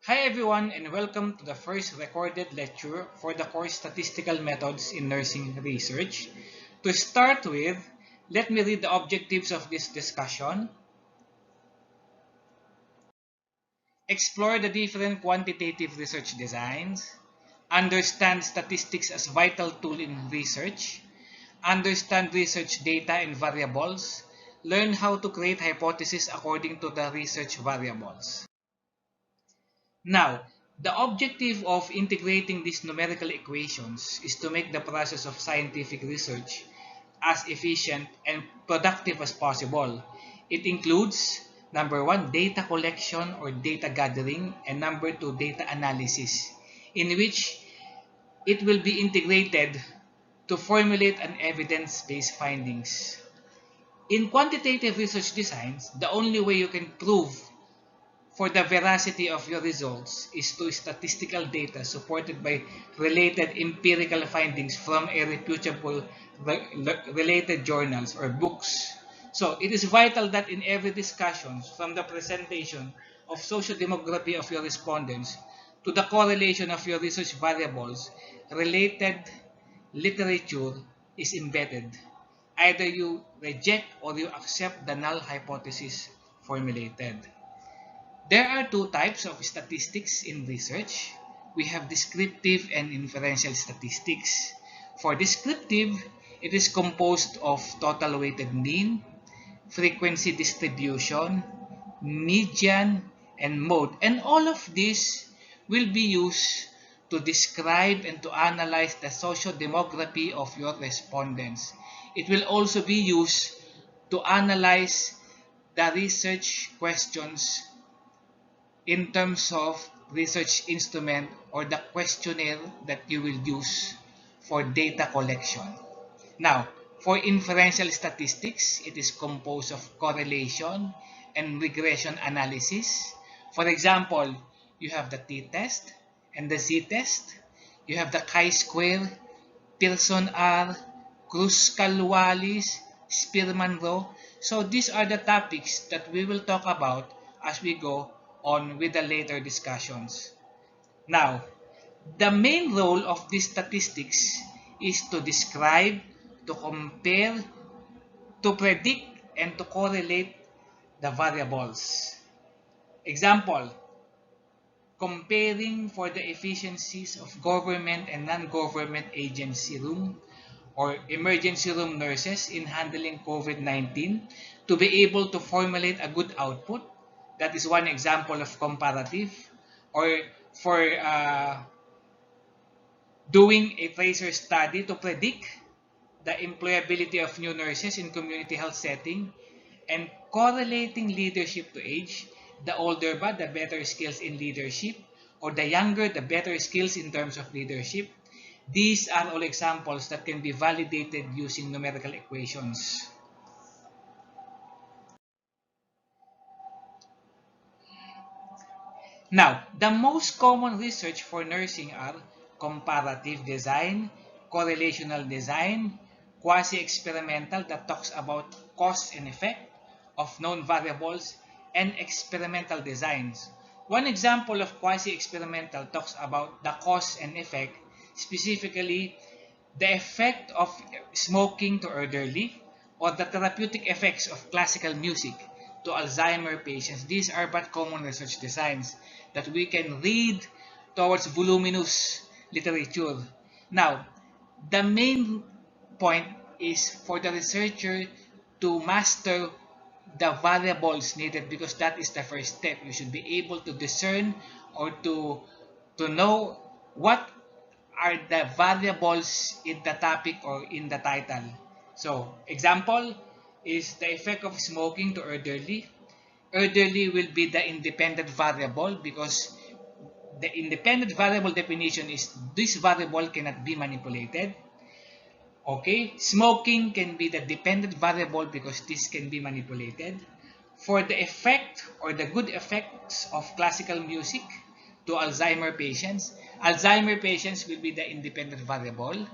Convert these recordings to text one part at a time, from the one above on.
Hi everyone and welcome to the first recorded lecture for the course Statistical Methods in Nursing Research. To start with, let me read the objectives of this discussion. Explore the different quantitative research designs. Understand statistics as vital tool in research. Understand research data and variables. Learn how to create hypotheses according to the research variables. Now, the objective of integrating these numerical equations is to make the process of scientific research as efficient and productive as possible. It includes, number one, data collection or data gathering, and number two, data analysis, in which it will be integrated to formulate an evidence-based findings. In quantitative research designs, the only way you can prove for the veracity of your results is to statistical data supported by related empirical findings from a reputable related journals or books. So it is vital that in every discussion, from the presentation of social demography of your respondents to the correlation of your research variables, related literature is embedded. Either you reject or you accept the null hypothesis formulated. There are two types of statistics in research. We have descriptive and inferential statistics. For descriptive, it is composed of total weighted mean, frequency distribution, median, and mode. And all of this will be used to describe and to analyze the social demography of your respondents. It will also be used to analyze the research questions in terms of research instrument or the questionnaire that you will use for data collection. Now, for inferential statistics, it is composed of correlation and regression analysis. For example, you have the t-test and the z-test. You have the chi-square, Pearson R, Kruskal-Wallis, Spearman-Rowe. So these are the topics that we will talk about as we go on with the later discussions. Now, the main role of these statistics is to describe, to compare, to predict, and to correlate the variables. Example, comparing for the efficiencies of government and non-government agency room or emergency room nurses in handling COVID-19 to be able to formulate a good output. That is one example of comparative. Or for doing a tracer study to predict the employability of new nurses in community health setting, and correlating leadership to age. The older ba, the better skills in leadership, or the younger, the better skills in terms of leadership. These are all examples that can be validated using numerical equations. Now, the most common research for nursing are comparative design, correlational design, quasi-experimental that talks about cause and effect of known variables, and experimental designs. One example of quasi-experimental talks about the cause and effect, specifically the effect of smoking to elderly or the therapeutic effects of classical music to Alzheimer patients. These are but common research designs that we can read towards voluminous literature. Now, the main point is for the researcher to master the variables needed, because that is the first step. You should be able to discern or to know what are the variables in the topic or in the title. So, example is the effect of smoking to elderly. Elderly will be the independent variable because the independent variable definition is this variable cannot be manipulated. Okay, smoking can be the dependent variable because this can be manipulated. For the effect or the good effects of classical music to Alzheimer patients will be the independent variable.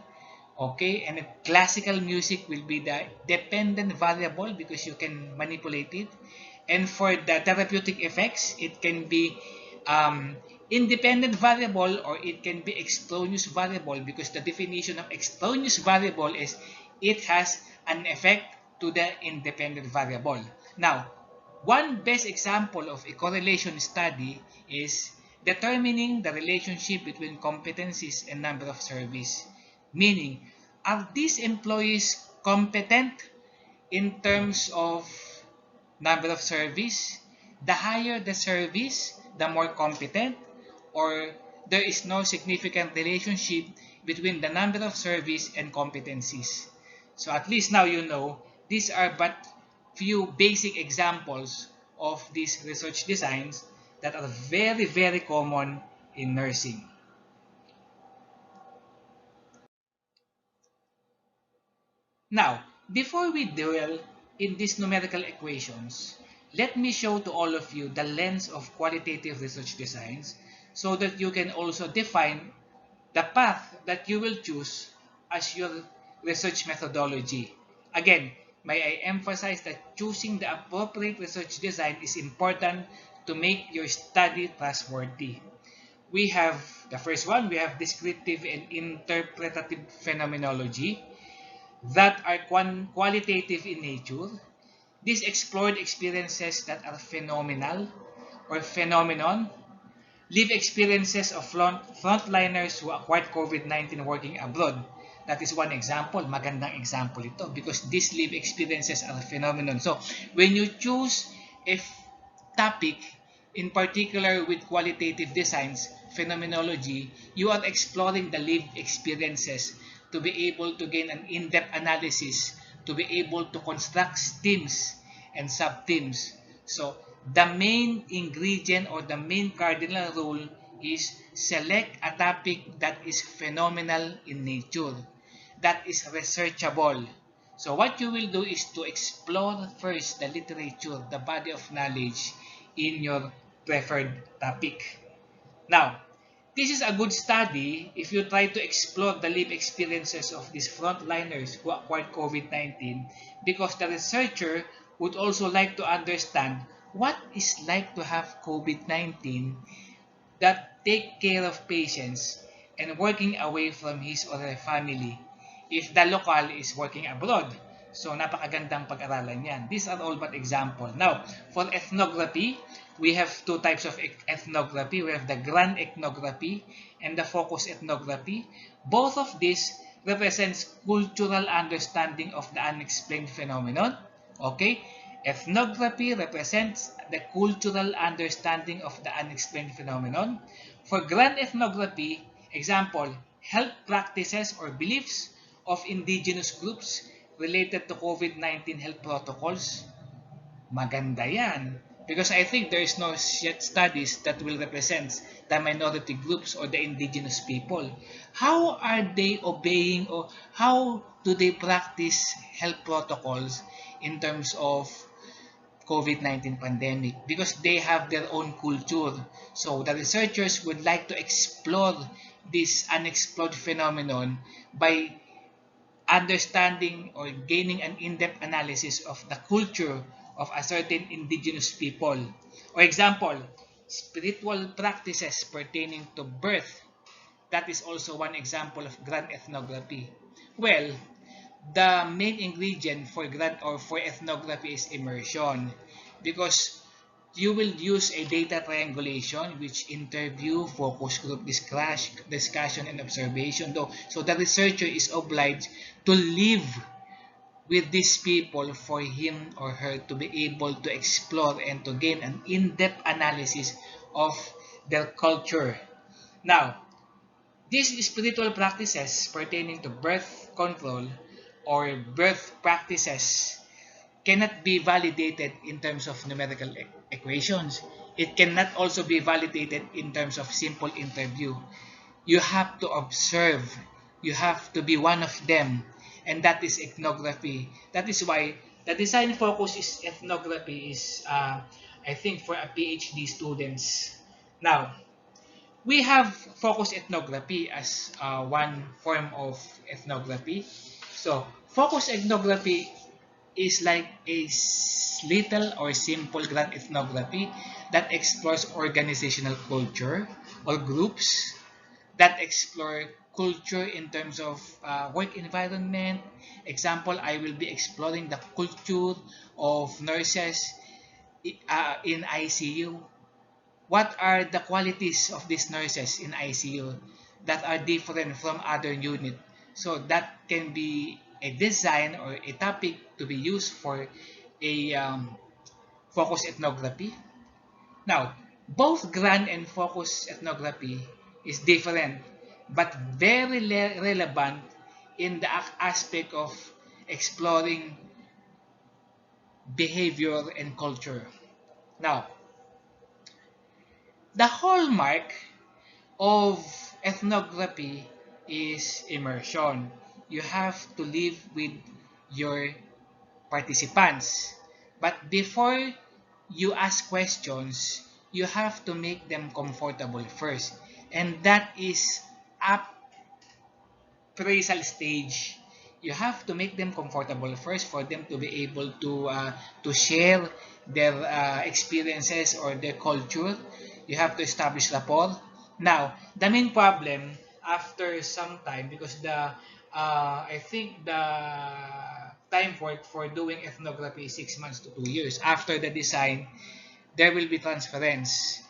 Okay, and classical music will be the dependent variable because you can manipulate it. And for the therapeutic effects, it can be independent variable, or it can be extraneous variable, because the definition of extraneous variable is it has an effect to the independent variable. Now, one best example of a correlation study is determining the relationship between competencies and number of service. Meaning, are these employees competent in terms of number of service? The higher the service, the more competent, or there is no significant relationship between the number of service and competencies. So at least now you know these are but few basic examples of these research designs that are very, very common in nursing. Now, before we dwell in these numerical equations, let me show to all of you the lens of qualitative research designs so that you can also define the path that you will choose as your research methodology. Again, may I emphasize that choosing the appropriate research design is important to make your study trustworthy. We have the first one, we have descriptive and interpretative phenomenology that are qualitative in nature. These explored experiences that are phenomenal or phenomenon, live experiences of frontliners who acquired COVID-19 working abroad. That is one example. Magandang example ito because these live experiences are phenomenon. So, when you choose a topic, in particular with qualitative designs, phenomenology, you are exploring the lived experiences to be able to gain an in-depth analysis, to be able to construct themes and sub-themes. So, the main ingredient or the main cardinal rule is select a topic that is phenomenal in nature, that is researchable. So what you will do is to explore first the literature, the body of knowledge in your preferred topic. Now, this is a good study if you try to explore the lived experiences of these frontliners who acquired COVID-19 because the researcher would also like to understand what it's like to have COVID-19 that take care of patients and working away from his or her family if the local is working abroad. So, napakagandang pag-aralan yan. These are all but example. Now, for ethnography, we have two types of ethnography. We have the grand ethnography and the focus ethnography. Both of these represents cultural understanding of the unexplained phenomenon. Okay? Ethnography represents the cultural understanding of the unexplained phenomenon. For grand ethnography, example, health practices or beliefs of indigenous groups related to COVID-19 health protocols. Maganda yan. Because I think there is no yet studies that will represent the minority groups or the indigenous people. How are they obeying or how do they practice health protocols in terms of COVID-19 pandemic? Because they have their own culture. So the researchers would like to explore this unexplored phenomenon by understanding or gaining an in-depth analysis of the culture of a certain indigenous people. For example, spiritual practices pertaining to birth. That is also one example of grand ethnography. Well, the main ingredient for grand or for ethnography is immersion because you will use a data triangulation which interview, focus group discussion, and observation. So the researcher is obliged to live with these people for him or her to be able to explore and to gain an in-depth analysis of their culture. Now, these spiritual practices pertaining to birth control or birth practices cannot be validated in terms of numerical equations. It cannot also be validated in terms of simple interview. You have to observe. You have to be one of them. And that is ethnography. That is why the design focus is ethnography is, I think, for a PhD students. Now, we have focus ethnography as one form of ethnography. So, focus ethnography is like a little or simple grand ethnography that explores organizational culture or groups that explore culture in terms of work environment. Example, I will be exploring the culture of nurses in ICU. What are the qualities of these nurses in ICU that are different from other unit? So that can be a design or a topic to be used for a focus ethnography. Now, both grand and focus ethnography is different but very relevant in the aspect of exploring behavior and culture. Now, the hallmark of ethnography is immersion. You have to live with your participants. But before you ask questions, you have to make them comfortable first. And that is appraisal stage. You have to make them comfortable first for them to be able to share their experiences or their culture. You have to establish rapport. Now, the main problem after some time, because I think the time for doing ethnography is 6 months to 2 years. After the design, there will be transference.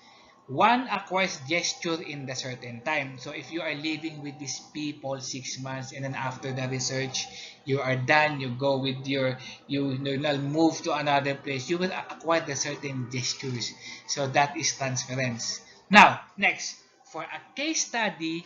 One acquires gesture in the certain time. So if you are living with these people 6 months and then after the research, you are done, you go with you will move to another place, you will acquire the certain gestures. So that is transference. Now, next, for a case study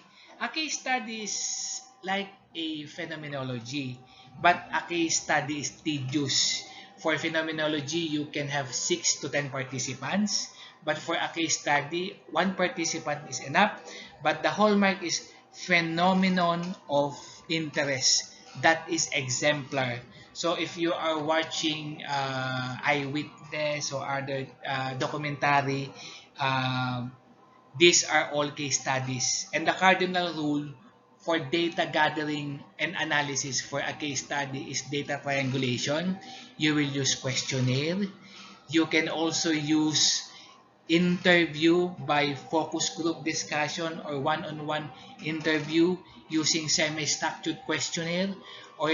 is like a phenomenology, but a case study is tedious. For phenomenology, you can have 6 to 10 participants. But for a case study, one participant is enough. But the hallmark is phenomenon of interest. That is exemplar. So if you are watching eyewitness or other documentary, uh, these are all case studies. And the cardinal rule for data gathering and analysis for a case study is data triangulation. You will use questionnaire. You can also use interview by focus group discussion or one-on-one interview using semi-structured questionnaire, or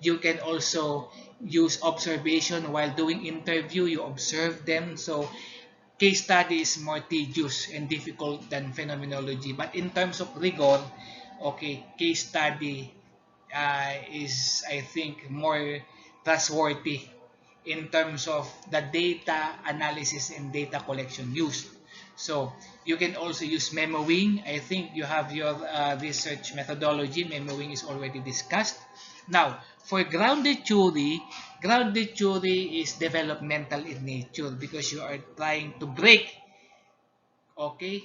you can also use observation while doing interview. You observe them. So case study is more tedious and difficult than phenomenology, but in terms of rigor, okay, case study is, I think, more trustworthy in terms of the data analysis and data collection used. So you can also use MemoWing. I think you have your research methodology. MemoWing is already discussed. Now, for grounded theory is developmental in nature because you are trying to break, okay,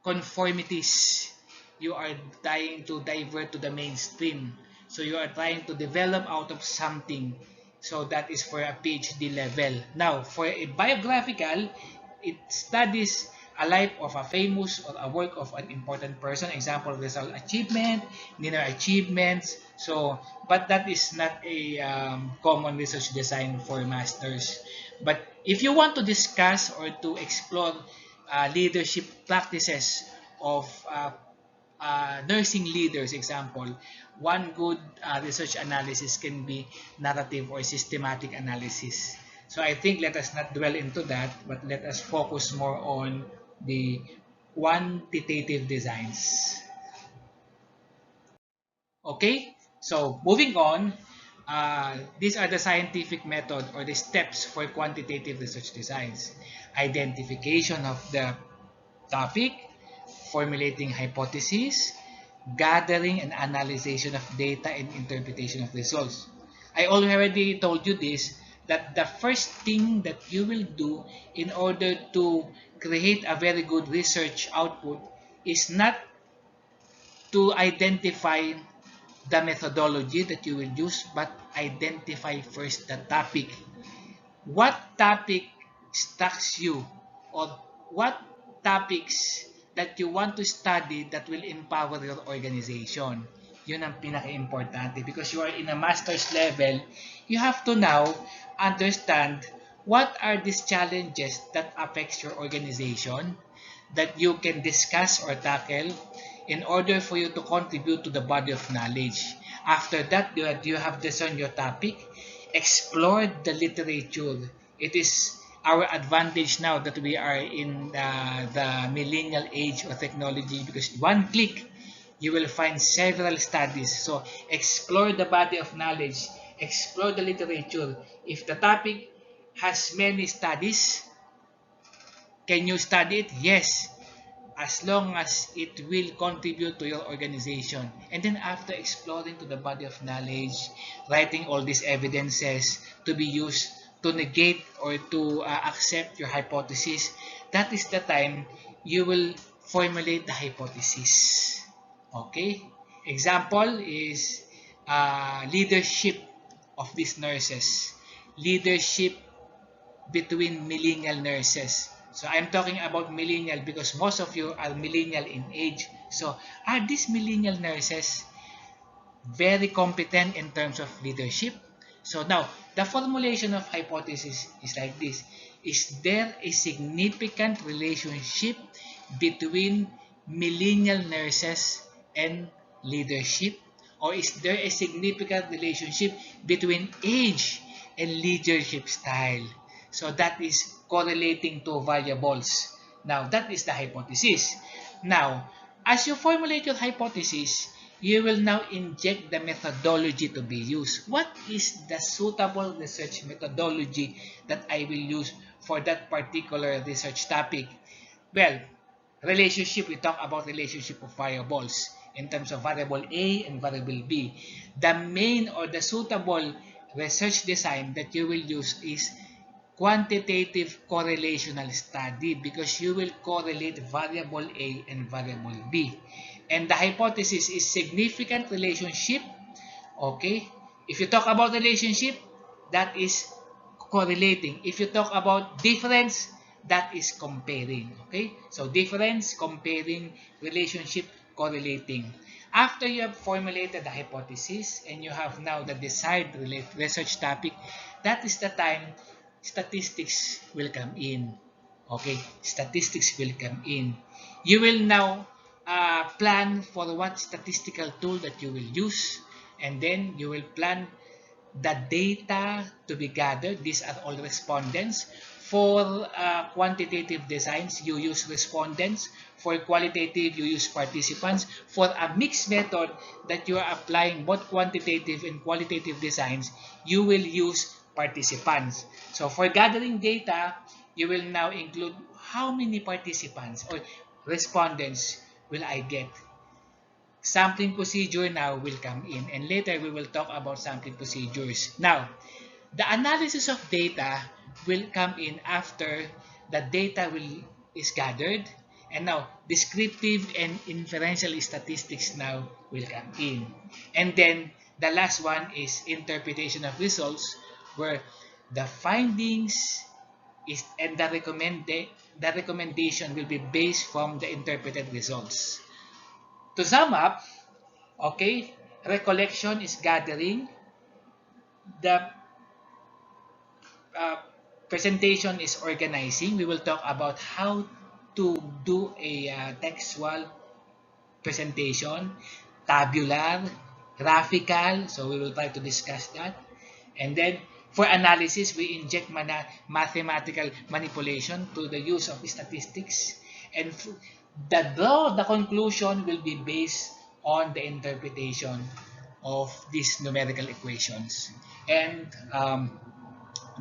conformities. You are trying to divert to the mainstream. So you are trying to develop out of something. So that is for a PhD level. Now, for a biographical, it studies a life of a famous or a work of an important person. Example, result achievement, dinner achievements. So, but that is not a common research design for masters. But if you want to discuss or to explore leadership practices of nursing leaders, example, one good research analysis can be narrative or systematic analysis. So I think let us not dwell into that, but let us focus more on the quantitative designs. Okay, so moving on, these are the scientific method or the steps for quantitative research designs. Identification of the topic, formulating hypotheses, gathering and analyzation of data and interpretation of results. I already told you this, that the first thing that you will do in order to create a very good research output is not to identify the methodology that you will use, but identify first the topic. What topic strikes you, or what topics that you want to study that will empower your organization? Yun ang pinaka-importante, because you are in a master's level, you have to now understand what are these challenges that affects your organization that you can discuss or tackle in order for you to contribute to the body of knowledge. After that, you have discerned your topic, explore the literature. It is our advantage now that we are in the millennial age of technology, because one click you will find several studies. So explore the body of knowledge, explore the literature. If the topic has many studies, can you study it? Yes, as long as it will contribute to your organization. And then after exploring to the body of knowledge, writing all these evidences to be used to negate or to accept your hypothesis, that is the time you will formulate the hypothesis. Okay? Example is leadership of these nurses. Leadership between millennial nurses. So I'm talking about millennial because most of you are millennial in age. So are these millennial nurses very competent in terms of leadership? So now, the formulation of hypothesis is like this. Is there a significant relationship between millennial nurses and leadership? Or is there a significant relationship between age and leadership style? So that is correlating two variables. Now, that is the hypothesis. Now, as you formulate your hypothesis, you will now inject the methodology to be used. What is the suitable research methodology that I will use for that particular research topic? Well, relationship, we talk about relationship of variables in terms of variable A and variable B. The main or the suitable research design that you will use is quantitative correlational study, because you will correlate variable A and variable B. And the hypothesis is significant relationship. Okay? If you talk about relationship, that is correlating. If you talk about difference, that is comparing. Okay? So difference, comparing, relationship, correlating. After you have formulated the hypothesis and you have now the desired research topic, that is the time statistics will come in. Okay, statistics will come in. You will now plan for what statistical tool that you will use, and then you will plan the data to be gathered. These are all respondents. For quantitative designs, you use respondents. For qualitative, you use participants. For a mixed method that you are applying both quantitative and qualitative designs, you will use participants. So for gathering data, you will now include how many participants or respondents will I get. Sampling procedure now will come in, and later we will talk about sampling procedures. Now, the analysis of data will come in after the data is gathered, and now descriptive and inferential statistics now will come in. And then the last one is interpretation of results, where the findings is and the recommendation will be based from the interpreted results. To sum up, okay, recollection is gathering, the presentation is organizing. We will talk about how to do a textual presentation, tabular, graphical, so we will try to discuss that. And then for analysis, we inject mathematical manipulation to the use of statistics, and the conclusion will be based on the interpretation of these numerical equations and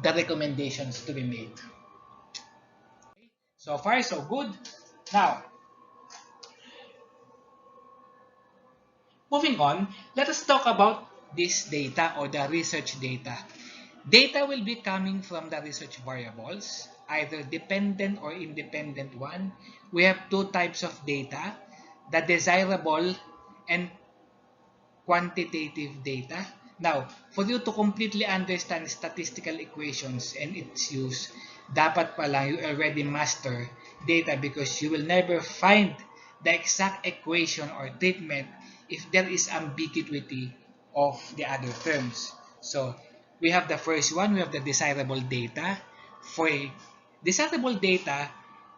the recommendations to be made. So far, so good. Now, moving on, let us talk about this data or the research data. Data will be coming from the research variables, either dependent or independent one. We have two types of data, the desirable and quantitative data. Now, for you to completely understand statistical equations and its use, dapat pala you already master data, because you will never find the exact equation or treatment if there is ambiguity of the other terms. So we have the first one, we have the desirable data. For a desirable data,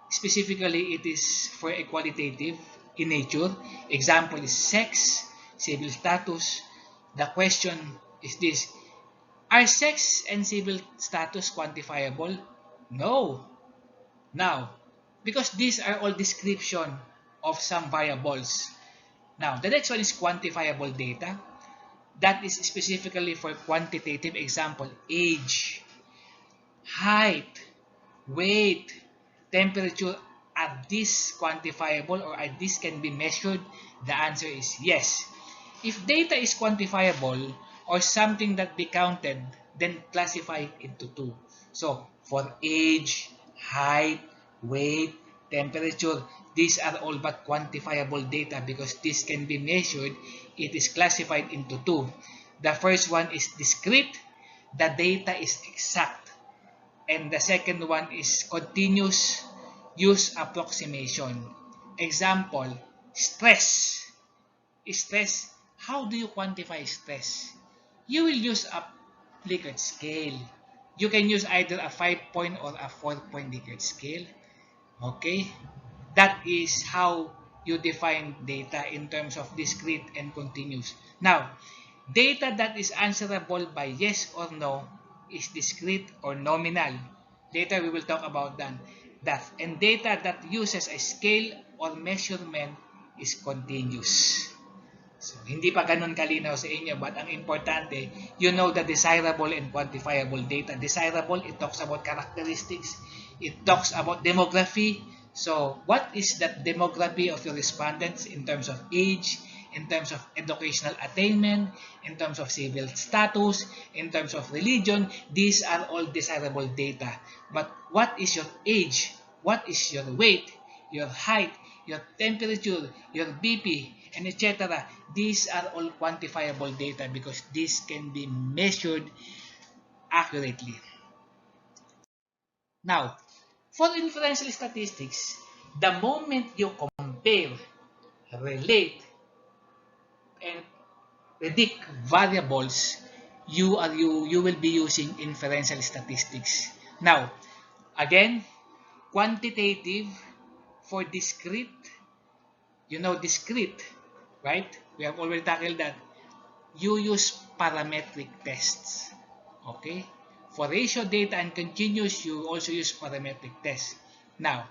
specifically it is for a qualitative in nature. Example is sex, civil status. The question is this: are sex and civil status quantifiable? No. Now, because these are all description of some variables. Now, the next one is quantifiable data. That is specifically for quantitative. Example, age, height, weight, temperature. Are these quantifiable or are these can be measured? The answer is yes. If data is quantifiable or something that be counted, then classify it into two. So, for age, height, weight, temperature, these are all but quantifiable data because this can be measured. It is classified into two. The first one is discrete. The data is exact. And the second one is continuous use approximation. Example, stress. Stress, how do you quantify stress? You will use a Likert scale. You can use either a 5-point or a 4-point Likert scale. Okay? That is how you define data in terms of discrete and continuous. Now, data that is answerable by yes or no is discrete or nominal. Later we will talk about that. And data that uses a scale or measurement is continuous. So, hindi pa ganun kalinaw sa inyo, but ang importante, you know the desirable and quantifiable data. Desirable, it talks about characteristics. It talks about demography. So, what is that demography of your respondents in terms of age, in terms of educational attainment, in terms of civil status, in terms of religion? These are all desirable data. But what is your age? What is your weight, your height, your temperature, your BP, and etc.? These are all quantifiable data because this can be measured accurately. Now, for inferential statistics, the moment you compare, relate, and predict variables, you will be using inferential statistics. Now, again, quantitative for discrete, you know discrete, right? We have already tackled that. You use parametric tests. Okay? For ratio data and continuous, you also use parametric tests. Now,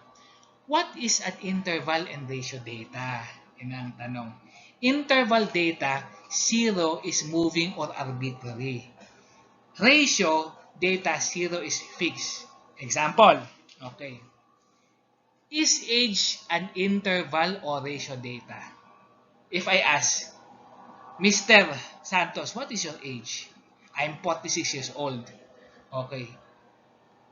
what is an interval and ratio data? Yan ang tanong. Interval data, 0 is moving or arbitrary. Ratio data, 0 is fixed. Example, okay. Is age an interval or ratio data? If I ask, Mr. Santos, what is your age? I'm 46 years old. Okay.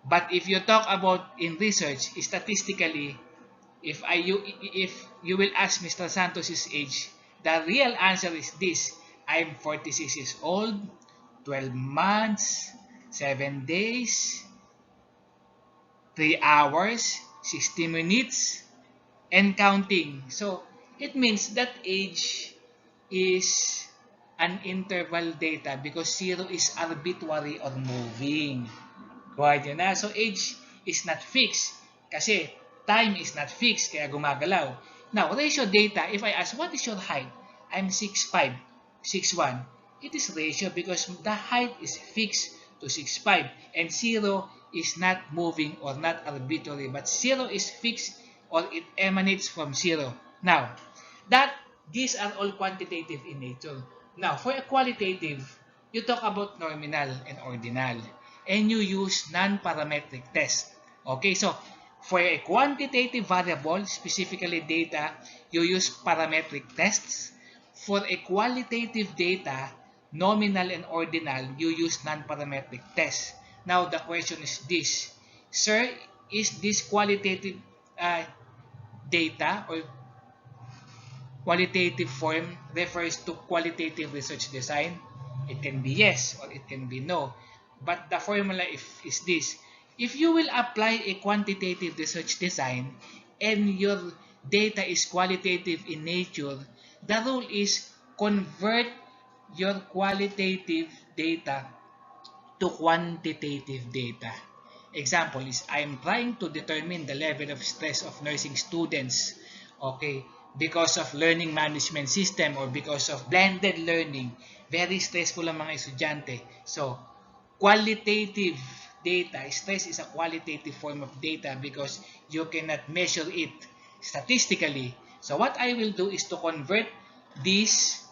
But if you talk about in research, statistically, if you will ask Mr. Santos' age, the real answer is this: I'm 46 years old, 12 months, 7 days, 3 hours, 60 minutes, and counting. So, it means that age is an interval data because 0 is arbitrary or moving. Kuha nyo na. So, age is not fixed kasi time is not fixed kaya gumagalaw. Now, ratio data, if I ask, what is your height? I'm 6'5", 6'1". It is ratio because the height is fixed to 6'5", and 0 is not moving or not arbitrary, but 0 is fixed or it emanates from 0. Now, these are all quantitative in nature. Now, for a qualitative, you talk about nominal and ordinal, and you use non-parametric test. Okay, so for a quantitative variable, specifically data, you use parametric tests. For a qualitative data, nominal and ordinal, you use non-parametric tests. Now, the question is this: Sir, is this qualitative data or qualitative form refers to qualitative research design? It can be yes or it can be no. But the formula is this: if you will apply a quantitative research design and your data is qualitative in nature, the rule is convert your qualitative data to quantitative data. Example is, I'm trying to determine the level of stress of nursing students, okay, because of learning management system or because of blended learning. Very stressful ang mga estudyante. So, qualitative data, stress is a qualitative form of data because you cannot measure it statistically. So, what I will do is to convert this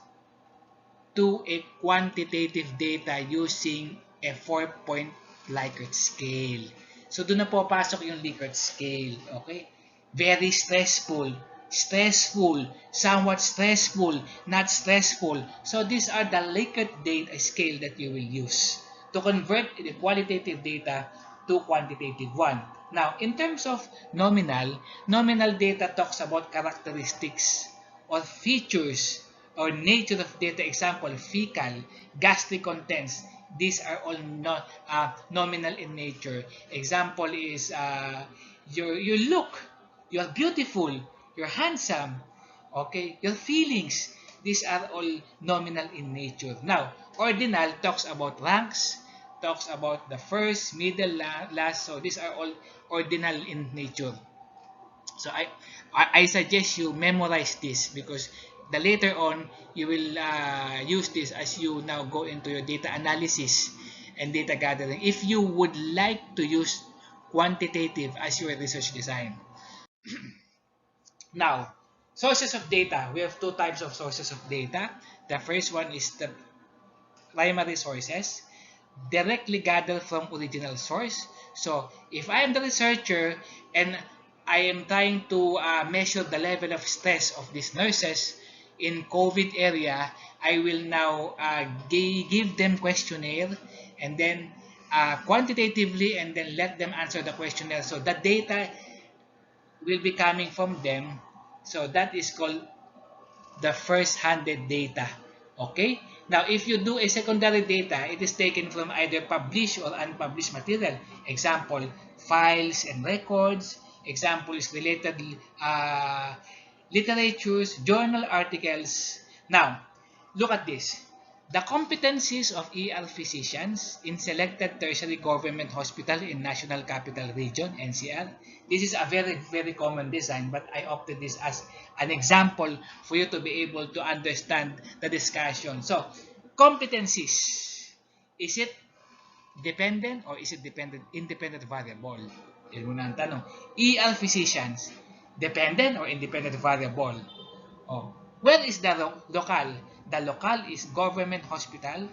to a quantitative data using a 4-point Likert scale. So, doon na po pasok yung Likert scale. Okay? Very stressful, stressful, somewhat stressful, not stressful. So, these are the Likert data scale that you will use to convert the qualitative data to quantitative one. Now, in terms of nominal data talks about characteristics or features or nature of data. Example, fecal, gastric contents. These are all not nominal in nature. Example is you look, you're beautiful, you're handsome, okay, your feelings. These are all nominal in nature. Now, ordinal talks about ranks, talks about the first, middle, last. So these are all ordinal in nature. So I suggest you memorize this because the later on you will use this as you now go into your data analysis and data gathering if you would like to use quantitative as your research design. Now, sources of data. We have two types of sources of data. The first one is the primary sources, directly gathered from original source. So, if I am the researcher and I am trying to measure the level of stress of these nurses in COVID area, I will now give them questionnaire and then quantitatively and then let them answer the questionnaire. So, the data will be coming from them. So, that is called the first-handed data. Okay? Now, if you do a secondary data, it is taken from either published or unpublished material. Example, files and records. Example is related literatures, journal articles. Now, look at this. The competencies of ER physicians in selected tertiary government hospital in National Capital Region, NCR. This is a very, very common design, but I opted this as an example for you to be able to understand the discussion. So, competencies. Is it dependent or is it independent variable? Yun muna ang tanong. ER physicians, dependent or independent variable? Oh. Where is the local? The local is government hospital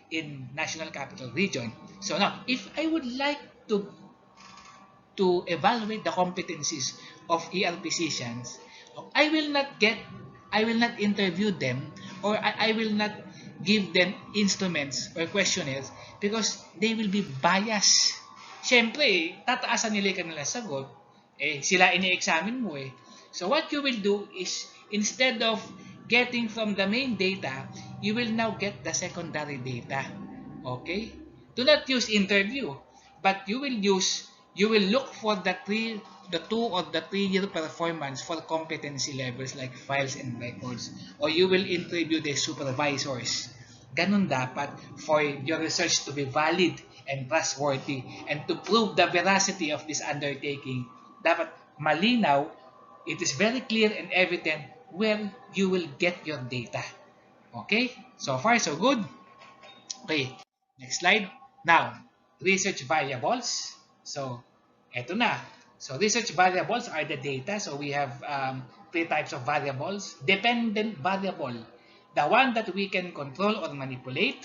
in National Capital Region. So now, if I would like to evaluate the competencies of ER physicians, I will not interview them or I will not give them instruments or questionnaires because they will be biased. Siyempre, tataasan nila yung kanilang sagot. Sila ini-examine mo eh. So what you will do is, instead of getting from the main data, you will now get the secondary data. Okay? Do not use interview, but you will look for the 2 or the 3-year performance for competency levels like files and records, or you will interview the supervisors. Ganun dapat for your research to be valid and trustworthy and to prove the veracity of this undertaking. Dapat malinaw, it is very clear and evident where you will get your data. Okay? So far, so good. Okay, next slide. Now, research variables. So, eto na. So, research variables are the data. So, we have 3 types of variables. Dependent variable, the one that we can control or manipulate.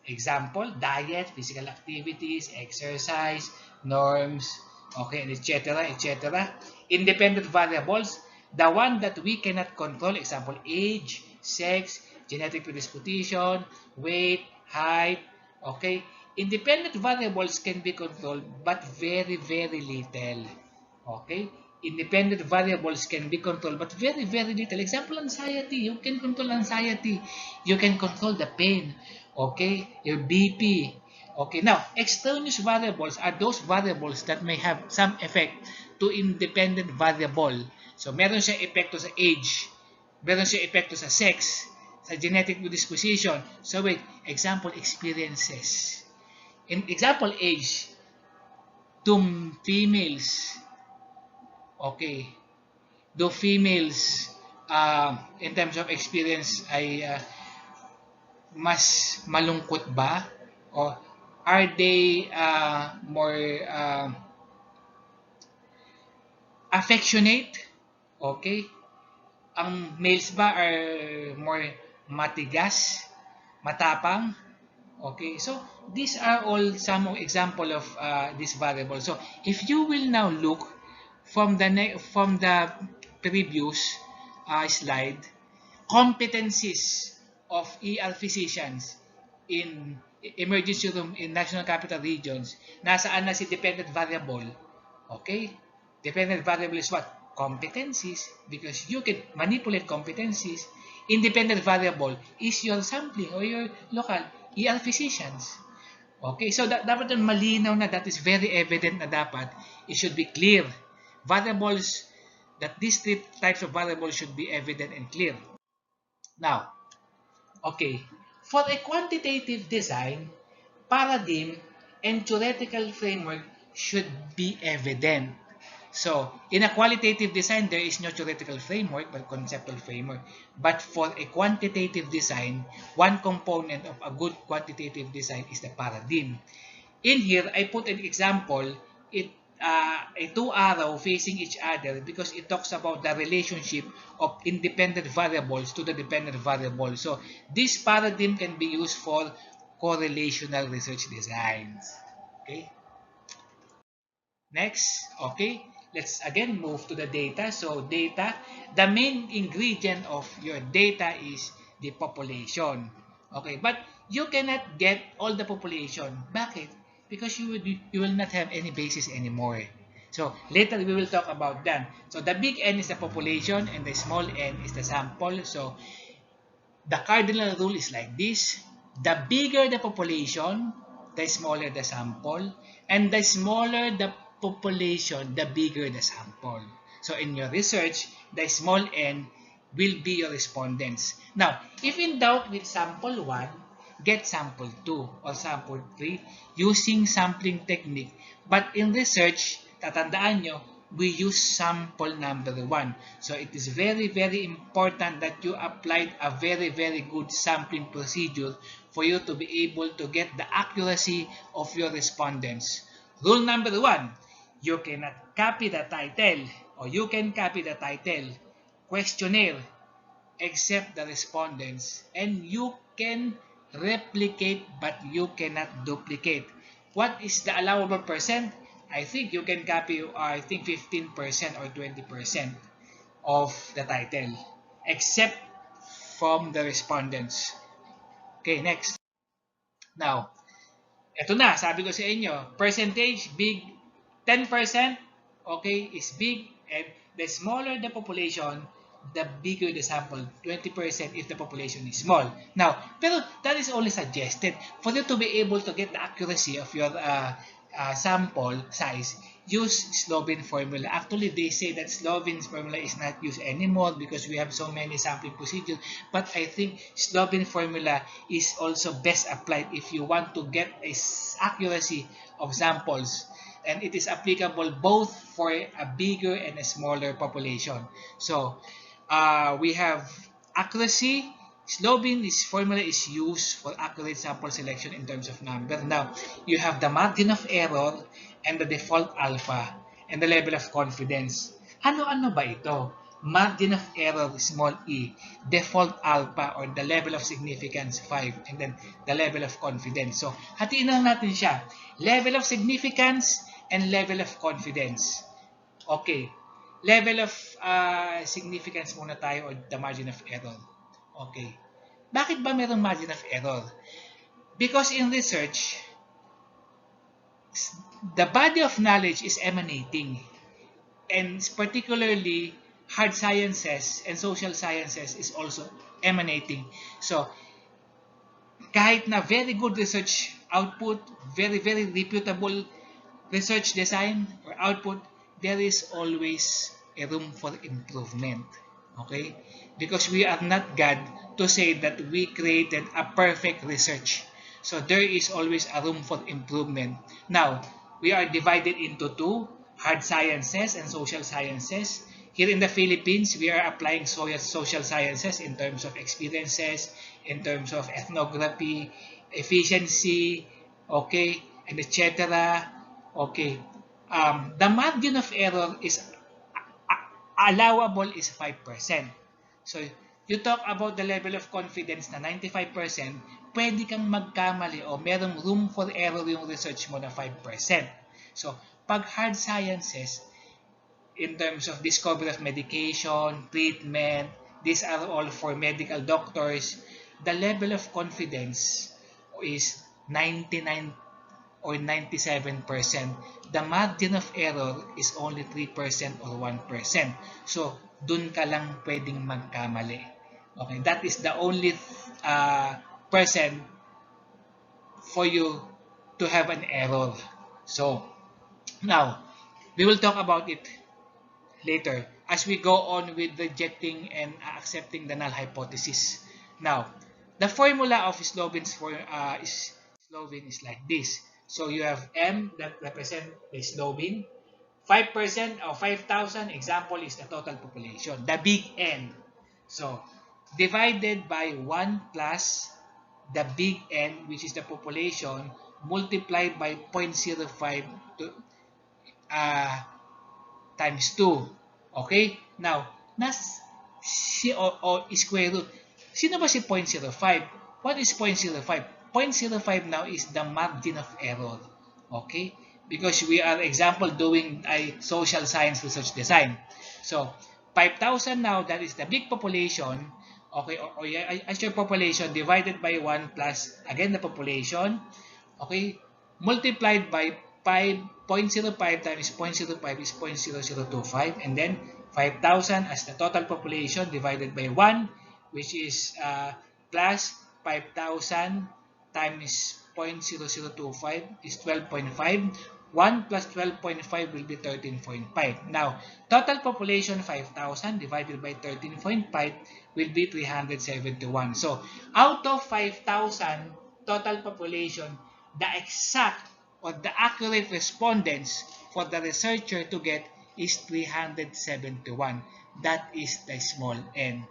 Example, diet, physical activities, exercise, norms, okay, etc., etc. Independent variables, the one that we cannot control. Example, age, sex, genetic predisposition, weight, height, okay. Independent variables can be controlled but very, very little. Okay? Independent variables can be controlled but very, very little. Example, anxiety. You can control anxiety. You can control the pain. Okay? Your BP. Okay? Now, extraneous variables are those variables that may have some effect to independent variable. So, meron siyang epekto sa age. Meron siyang epekto sa sex, sa genetic predisposition. So wait, example, experiences. In example, age, do females, okay, do females in terms of experience ay mas malungkot ba? O are they more affectionate? Okay? Ang males ba are more matigas, matapang? Okay, so these are all some example of this variable. So if you will now look from the previous slide, competencies of ER physicians in emergency room in national capital regions, nasaan na si dependent variable? Okay, dependent variable is what? Competencies, because you can manipulate competencies. Independent variable is your sampling or your local ER physicians. Okay, so dapat yung malinaw na, that is very evident na dapat, it should be clear. Variables, that these three types of variables should be evident and clear. Now, okay, for a quantitative design, paradigm and theoretical framework should be evident. So, in a qualitative design, there is no theoretical framework but conceptual framework. But for a quantitative design, one component of a good quantitative design is the paradigm. In here, I put an example, a two arrow facing each other because it talks about the relationship of independent variables to the dependent variables. So, this paradigm can be used for correlational research designs. Okay. Next, okay, let's again move to the data. So data, the main ingredient of your data is the population. Okay, but you cannot get all the population. Bakit? Because you will not have any basis anymore. So later we will talk about that. So the big N is the population and the small n is the sample. So the cardinal rule is like this. The bigger the population, the smaller the sample, and the smaller the population, the bigger the sample. So in your research, the small n will be your respondents. Now, if in doubt with sample 1, get sample 2 or sample 3 using sampling technique. But in research, tatandaan nyo, we use sample number 1. So it is very, very important that you applied a very, very good sampling procedure for you to be able to get the accuracy of your respondents. Rule number 1, you cannot copy the title, or you can copy the title, questionnaire, except the respondents, and you can replicate but you cannot duplicate. What is the allowable percent? I think you can copy, I think 15% or 20% of the title, except from the respondents. Okay, next. Now, eto na, sabi ko sa inyo, percentage, big, 10%, okay, is big, and the smaller the population, the bigger the sample, 20% if the population is small. Now, pero that is only suggested. For you to be able to get the accuracy of your sample size, use Slovin formula. Actually, they say that Slovin's formula is not used anymore because we have so many sampling procedures. But I think Slovin formula is also best applied if you want to get a accuracy of samples. And it is applicable both for a bigger and a smaller population. So, we have accuracy. Slovin's formula is used for accurate sample selection in terms of number. Now, you have the margin of error and the default alpha and the level of confidence. Ano-ano ba ito? Margin of error, small e, default alpha or the level of significance, 5, and then the level of confidence. So, hatiin lang natin siya. Level of significance and level of confidence. Okay. Level of significance muna tayo, or the margin of error. Okay. Bakit ba mayroong margin of error? Because in research, the body of knowledge is emanating. And particularly, hard sciences and social sciences is also emanating. So, kahit na very good research output, very, very reputable research design or output, there is always a room for improvement. Okay? Because we are not God to say that we created a perfect research. So there is always a room for improvement. Now, we are divided into two, hard sciences and social sciences. Here in the Philippines, we are applying social sciences in terms of experiences, in terms of ethnography, efficiency, okay, and etc. Okay. The margin of error is allowable is 5%. So, you talk about the level of confidence na 95%, pwede kang magkamali o merong room for error yung research mo na 5%. So, pag hard sciences, in terms of discovery of medication, treatment, these are all for medical doctors, the level of confidence is 99 or 97%. The margin of error is only 3% or 1%. So, dun ka lang pwedeng magkamali. Okay, that is the only percent for you to have an error. So, now, we will talk about it later as we go on with rejecting and accepting the null hypothesis. Now, the formula of Sloven's Slovene is like this. So you have M that represent the Slovene. 5% or 5,000 example is the total population, the big N. So divided by 1 plus the big N, which is the population, multiplied by 0.05 to, times 2. Okay? Now, si o square root. Sino ba si 0.05? What is 0.05? 0.05 now is the margin of error. Okay? Because we are, example, doing a social science research design. So, 5,000 now, that is the big population. Okay? Or as your population divided by 1 plus, again, the population. Okay? Multiplied by 5.05 times 0.05 is 0.0025, and then 5,000 as the total population divided by 1, which is plus 5,000 times 0.0025 is 12.5. 1 plus 12.5 will be 13.5. Now, total population 5,000 divided by 13.5 will be 371. So, out of 5,000 total population, the exact or the accurate respondents for the researcher to get is 371. That is the small n.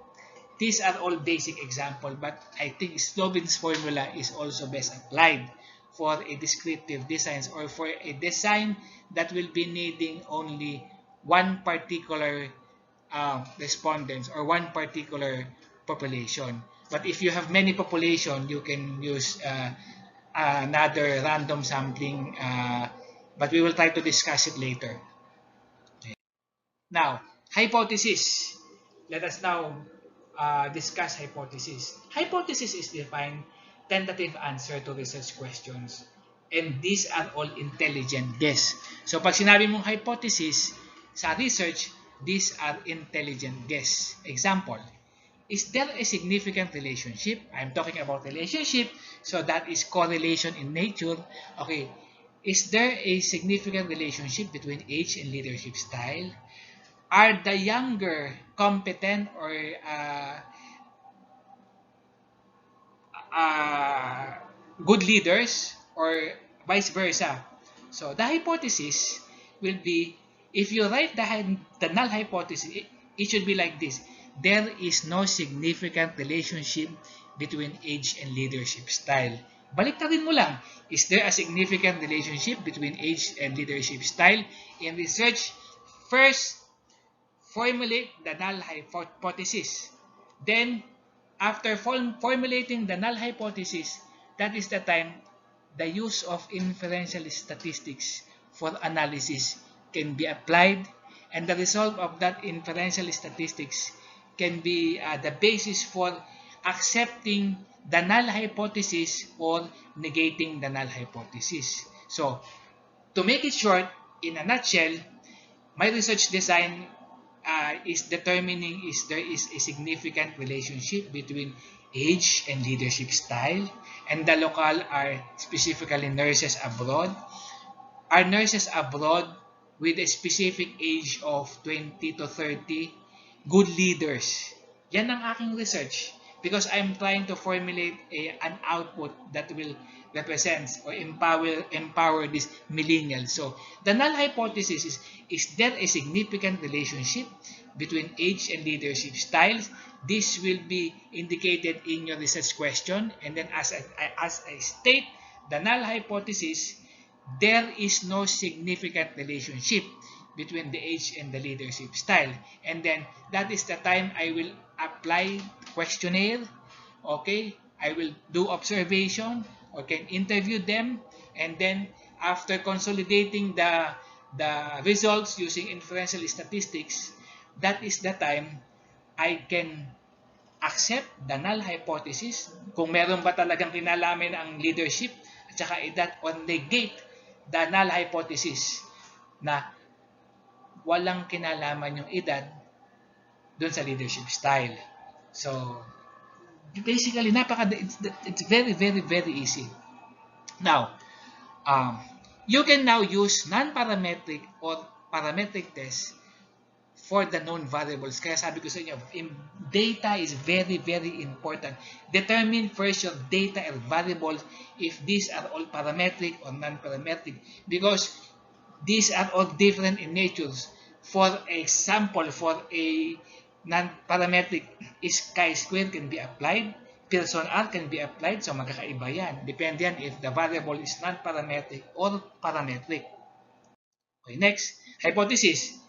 These are all basic examples, but I think Sloven's formula is also best applied for a descriptive design or for a design that will be needing only one particular respondents or one particular population. But if you have many population, you can use another random sampling, but we will try to discuss it later. Okay. Now, hypothesis. Let us now discuss hypothesis. Hypothesis is defined tentative answer to research questions. And these are all intelligent guess. So pag sinabi mong hypothesis sa research, these are intelligent guess. Example, is there a significant relationship? I'm talking about relationship, so that is correlation in nature. Okay, is there a significant relationship between age and leadership style? Are the younger competent or good leaders or vice versa? So the hypothesis will be, if you write the null hypothesis, it should be like this. There is no significant relationship between age and leadership style. Baliktarin mo lang. Is there a significant relationship between age and leadership style? In research, first, formulate the null hypothesis. Then, after formulating the null hypothesis, that is the time the use of inferential statistics for analysis can be applied, and the result of that inferential statistics can be the basis for accepting the null hypothesis or negating the null hypothesis. So, to make it short, in a nutshell, my research design is determining if there is a significant relationship between age and leadership style, and the local are specifically nurses abroad. Are nurses abroad with a specific age of 20 to 30 good leaders. Yan ang aking research because I'm trying to formulate an output that will represent or empower this millennial. So the null hypothesis is there a significant relationship between age and leadership styles? This will be indicated in your research question, and then as I state the null hypothesis, there is no significant relationship between the age and the leadership style. And then that is the time I will apply questionnaire. Okay, I will do observation or can interview them, and then after consolidating the results using inferential statistics, that is the time I can accept the null hypothesis kung meron ba talagang kinalaman ang leadership, at saka that or negate the null hypothesis na walang kinalaman yung edad dun sa leadership style. So basically it's very very easy. Now you can now use non-parametric or parametric tests for the known variables. Kaya sabi ko sa inyo, data is very important. Determine first your data and variables if these are all parametric or non-parametric, because these are all different in nature. For example, for a non-parametric, chi-square can be applied, Pearson R can be applied, so magkakaiba yan. Depende yan if the variable is non-parametric or parametric. Okay, next, hypothesis.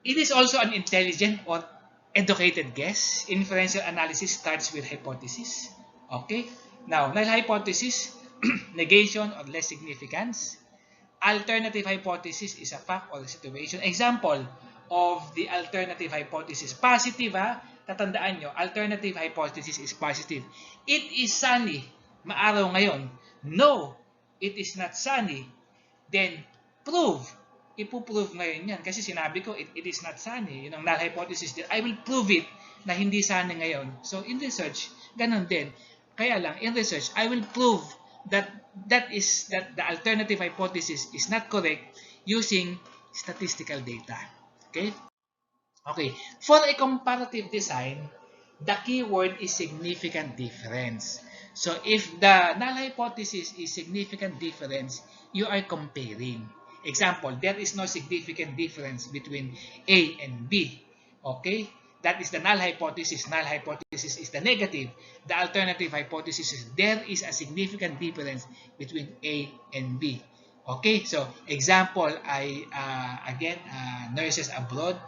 It is also an intelligent or educated guess. Inferential analysis starts with hypothesis. Okay? Now, null hypothesis, negation or less significance. Alternative hypothesis is a fact or a situation. Example of the alternative hypothesis. Positive, ha? Tatandaan nyo, alternative hypothesis is positive. It is sunny. Maaraw ngayon. No, it is not sunny. Then, prove. Ipuprove ngayon yan. Kasi sinabi ko, it is not sunny. Yun ang null hypothesis. I will prove it na hindi sunny ngayon. So, in research, ganun din. Kaya lang, in research, I will prove that the alternative hypothesis is not correct using statistical data. Okay? Okay. For a comparative design, the keyword is significant difference. So, if the null hypothesis is significant difference, you are comparing. Example, there is no significant difference between A and B. Okay? That is the null hypothesis. Null hypothesis is the negative. The alternative hypothesis is there is a significant difference between A and B. Okay? So, example, again, nurses abroad.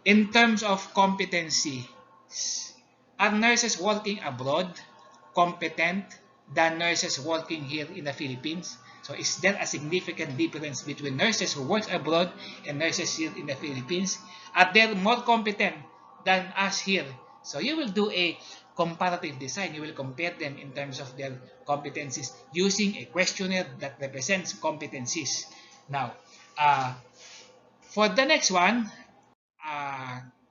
In terms of competency, are nurses working abroad competent than nurses working here in the Philippines? So is there a significant difference between nurses who work abroad and nurses here in the Philippines? Are they more competent than us here? So you will do a comparative design. You will compare them in terms of their competencies using a questionnaire that represents competencies. Now, for the next one,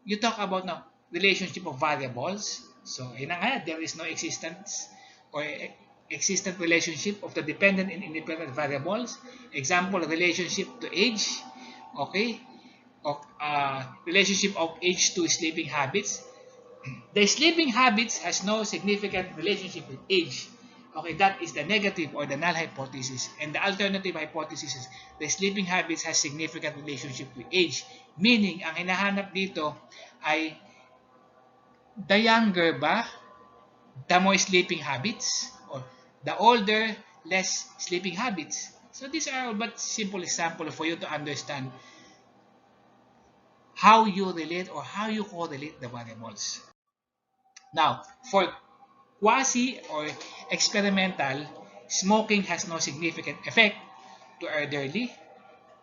you talk about now relationship of variables. So there is no existence or existent relationship of the dependent and independent variables. Example, relationship to age. Okay, relationship of age to sleeping habits. The sleeping habits has no significant relationship with age. Okay, that is the negative or the null hypothesis. And the alternative hypothesis is the sleeping habits has significant relationship with age. Meaning, ang hinahanap dito ay the younger ba, the more sleeping habits, or the older, less sleeping habits. So these are but simple example for you to understand how you relate or how you correlate the variables. Now, for quasi or experimental, smoking has no significant effect to elderly.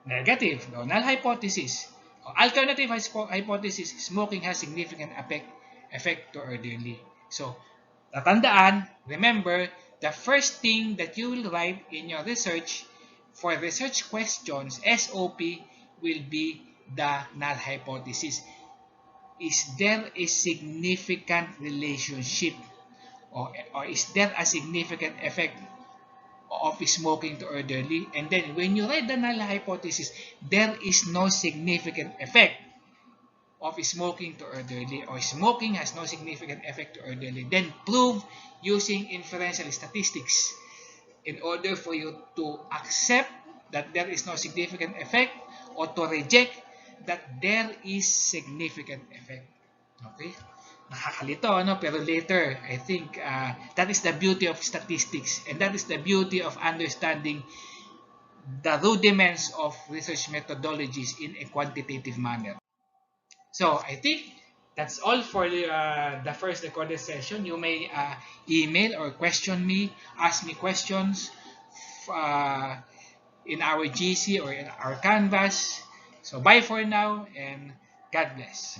Negative, no, null hypothesis. Alternative hypothesis, smoking has significant effect to elderly. So, tatandaan, remember, the first thing that you will write in your research for research questions, SOP, will be the null hypothesis. Is there a significant relationship or is there a significant effect of smoking to elderly. And then when you write the null hypothesis, there is no significant effect of smoking to elderly, or smoking has no significant effect to elderly, then prove using inferential statistics in order for you to accept that there is no significant effect or to reject that there is significant effect. Okay? Nakakalito, ano? Pero later, I think that is the beauty of statistics, and that is the beauty of understanding the rudiments of research methodologies in a quantitative manner. So I think that's all for the first recorded session. You may email or question me, ask me questions uh, in our GC or in our Canvas. So bye for now, and God bless.